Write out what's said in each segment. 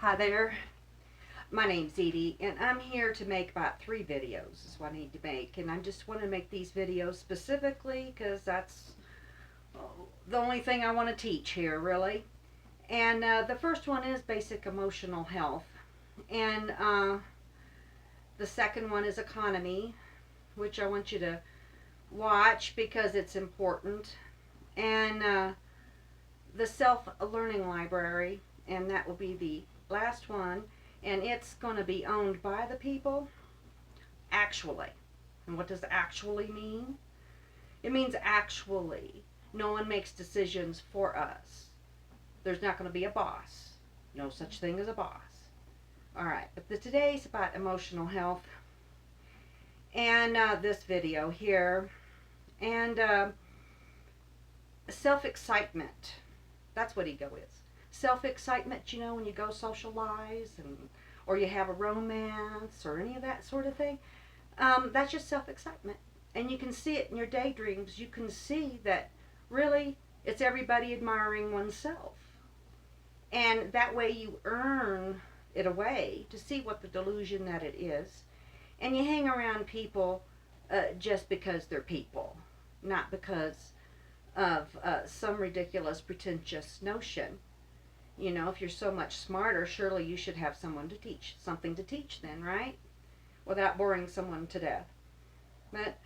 Hi there, my name's Edie, and I'm here to make about 3 videos is what I need to make. And I just want to make these videos specifically because that's the only thing I want to teach here, really. And the first one is basic emotional health. And the second one is economy, which I want you to watch because it's important. And the self-learning library, and that will be the last one, and it's going to be owned by the people actually. And what does actually mean? It means actually no one makes decisions for us. There's not going to be a boss. No such thing as a boss. All right, but today's about emotional health, and this video here, and self-excitement. That's what ego is. Self-excitement, when you go socialize or you have a romance or any of that sort of thing, that's just self-excitement. And you can see it in your daydreams. You can see that really it's everybody admiring oneself. And that way you earn it away to see what the delusion that it is. And you hang around people just because they're people, not because of some ridiculous, pretentious notion. If you're so much smarter, surely you should have something to teach then, right? Without boring someone to death. But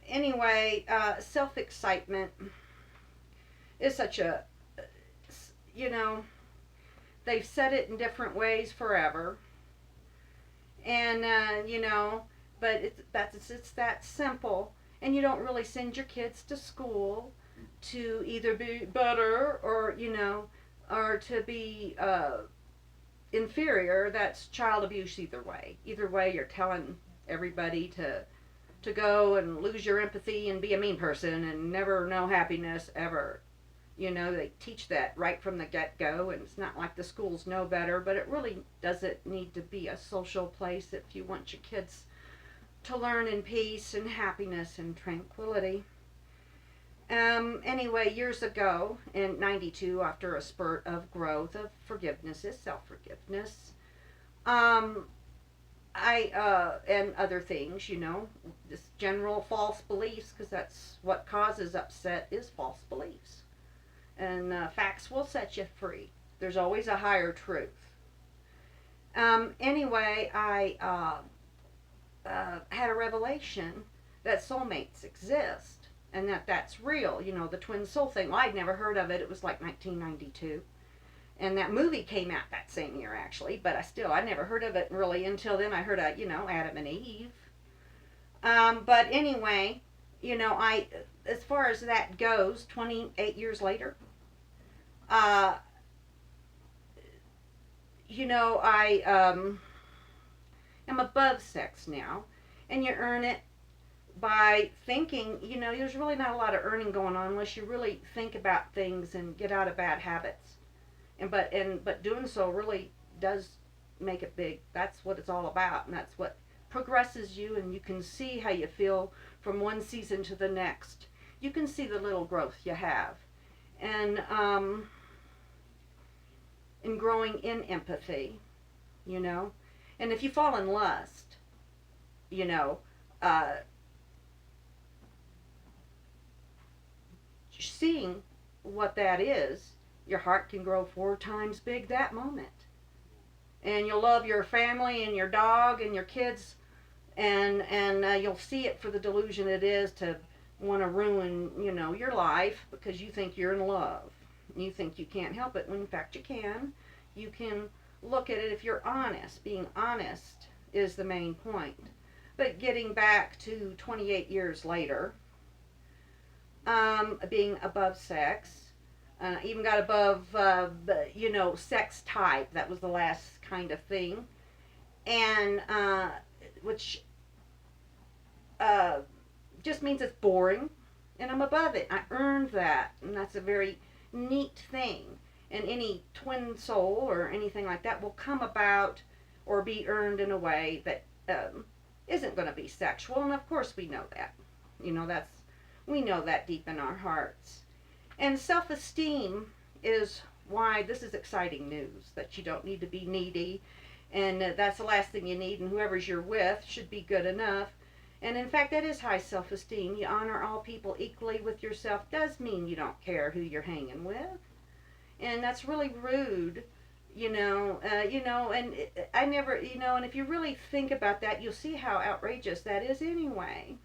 anyway, self-excitement is such a, they've said it in different ways forever. And, but it's that simple. And you don't really send your kids to school to either be better or or to be inferior. That's child abuse either way. You're telling everybody to go and lose your empathy and be a mean person and never know happiness ever. They teach that right from the get-go, and it's not like the schools know better, but it really doesn't need to be a social place if you want your kids to learn in peace and happiness and tranquility. Anyway, years ago, in '92, after a spurt of growth of forgiveness, self-forgiveness, and other things, this general false beliefs, because that's what causes upset is false beliefs. And facts will set you free. There's always a higher truth. Anyway, I had a revelation that soulmates exist and that's real. The twin soul thing. Well, I'd never heard of it. It was like 1992. And that movie came out that same year, actually. But I never heard of it really until then. I heard of, Adam and Eve. But anyway, as far as that goes, 28 years later, I am above sex now. And you earn it by thinking. There's really not a lot of earning going on unless you really think about things and get out of bad habits. But doing so really does make it big. That's what it's all about, and that's what progresses you, and you can see how you feel from one season to the next. You can see the little growth you have. And in growing in empathy, and if you fall in lust, seeing what that is, your heart can grow 4 times big that moment. And you'll love your family and your dog and your kids, and you'll see it for the delusion it is to want to ruin, your life because you think you're in love. You think you can't help it, when in fact you can. You can look at it if you're honest. Being honest is the main point. But getting back to 28 years later, being above sex, even got above, sex type. That was the last kind of thing. And, which just means it's boring. And I'm above it. I earned that. And that's a very neat thing. And any twin soul or anything like that will come about or be earned in a way that isn't going to be sexual. And of course we know that. We know that deep in our hearts. And self-esteem is why this is exciting news, that you don't need to be needy, and that's the last thing you need, and whoever's you're with should be good enough. And in fact, that is high self-esteem. You honor all people equally with yourself does mean you don't care who you're hanging with, and that's really rude. And I never, and if you really think about that, you'll see how outrageous that is anyway.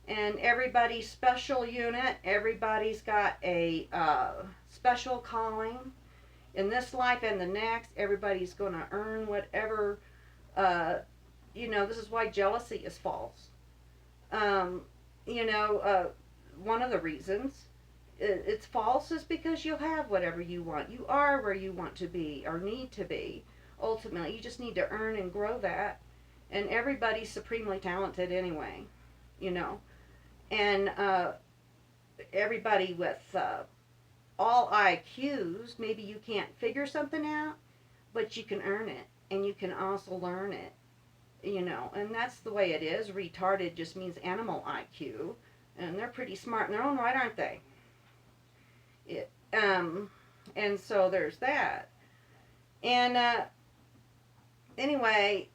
And everybody's special unit, everybody's got a special calling in this life and the next. Everybody's going to earn whatever, this is why jealousy is false. Um, One of the reasons it's false is because you'll have whatever you want. You are where you want to be or need to be. Ultimately, you just need to earn and grow that. And everybody's supremely talented anyway, you know. And everybody with all IQs, maybe you can't figure something out, but you can earn it and you can also learn it, and that's the way it is. Retarded just means animal IQ, and they're pretty smart in their own right, aren't they? It, and so there's that. And anyway,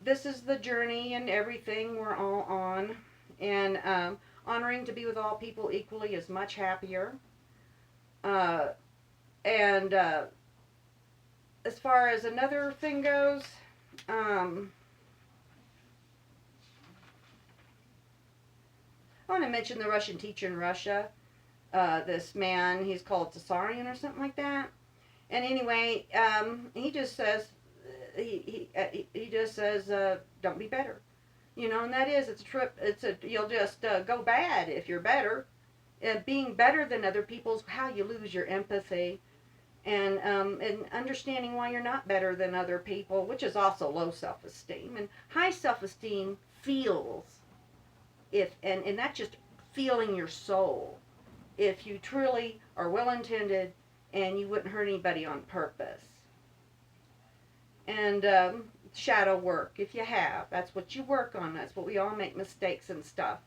this is the journey and everything we're all on. And honoring to be with all people equally is much happier. And as far as another thing goes, I want to mention the Russian teacher in Russia. This man, he's called Tsarian or something like that. And anyway, he just says, he just says, don't be better. And that is, you'll just go bad if you're better. And being better than other people is how you lose your empathy. And understanding why you're not better than other people, which is also low self-esteem. And high self-esteem feels, and that's just feeling your soul. If you truly are well-intended and you wouldn't hurt anybody on purpose. And shadow work, if you have, that's what you work on. That's what we all make mistakes and stuff.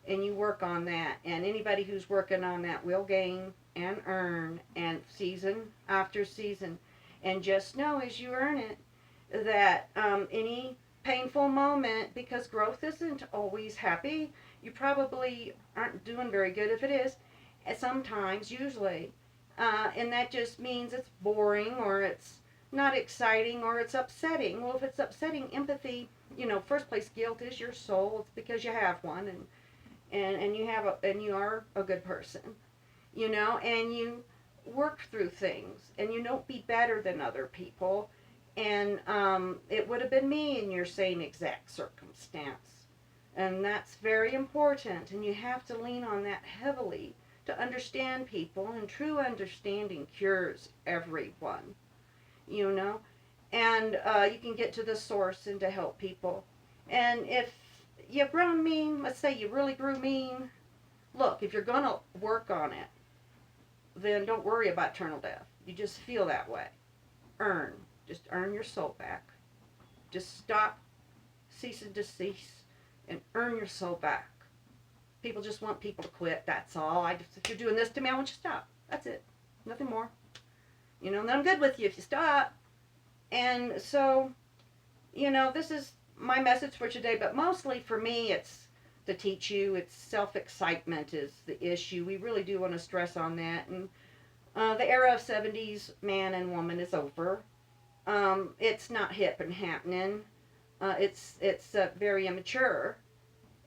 And you work on that. And anybody who's working on that will gain and earn, and season after season. And just know as you earn it that any painful moment, because growth isn't always happy, you probably aren't doing very good if it is, sometimes, usually. And that just means it's boring, or it's not exciting, or it's upsetting. Well, if it's upsetting, empathy, first place, guilt is your soul. It's because you have one, and you are a good person, and you work through things, and you don't be better than other people. And it would have been me in your same exact circumstance. And that's very important, and you have to lean on that heavily to understand people, and true understanding cures everyone, and you can get to the source and to help people. And if you've grown mean, let's say you really grew mean, look, if you're going to work on it, then don't worry about eternal death. You just feel that way. Just earn your soul back. Just stop, cease and desist, and earn your soul back. People just want people to quit, that's all. If you're doing this to me, I want you to stop. That's it. Nothing more. And I'm good with you if you stop. And so, this is my message for today, but mostly for me, it's to teach you. It's self-excitement is the issue. We really do want to stress on that. And the era of 70s man and woman is over. It's not hip and happening. It's very immature.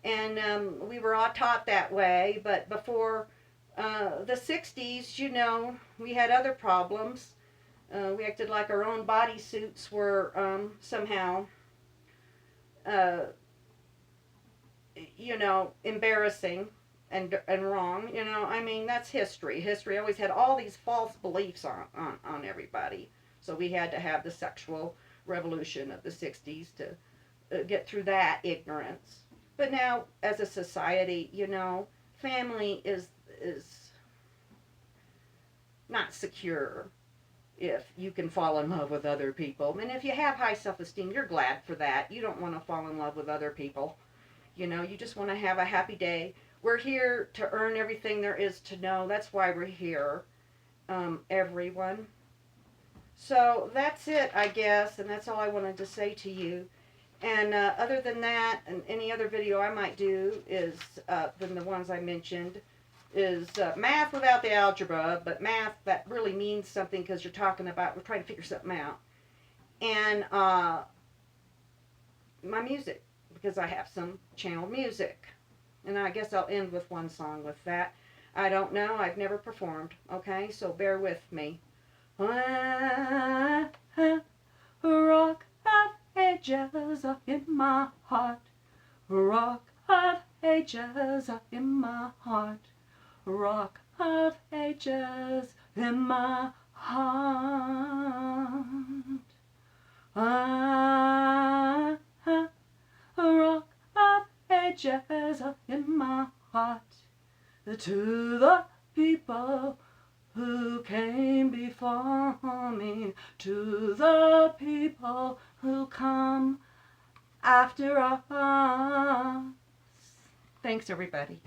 And we were all taught that way, but before the 60s, we had other problems. We acted like our own bodysuits were somehow, embarrassing and wrong. That's history. History always had all these false beliefs on everybody. So we had to have the sexual revolution of the 60s to get through that ignorance. But now, as a society, family is not secure if you can fall in love with other people. And if you have high self-esteem, you're glad for that. You don't want to fall in love with other people. You just want to have a happy day. We're here to earn everything there is to know. That's why we're here. everyone. So that's it, I guess, and that's all I wanted to say to you. And other than that, and any other video I might do is, than the ones I mentioned, is math without the algebra, but math that really means something because you're talking about, we're trying to figure something out. And my music, because I have some channel music. And I guess I'll end with one song with that. I don't know, I've never performed, okay? So bear with me. Rock of ages up in my heart. Rock of ages up in my heart. Rock of ages in my heart. Rock of ages up in my heart. To the people who came before me, to the people who come after us. Thanks, everybody.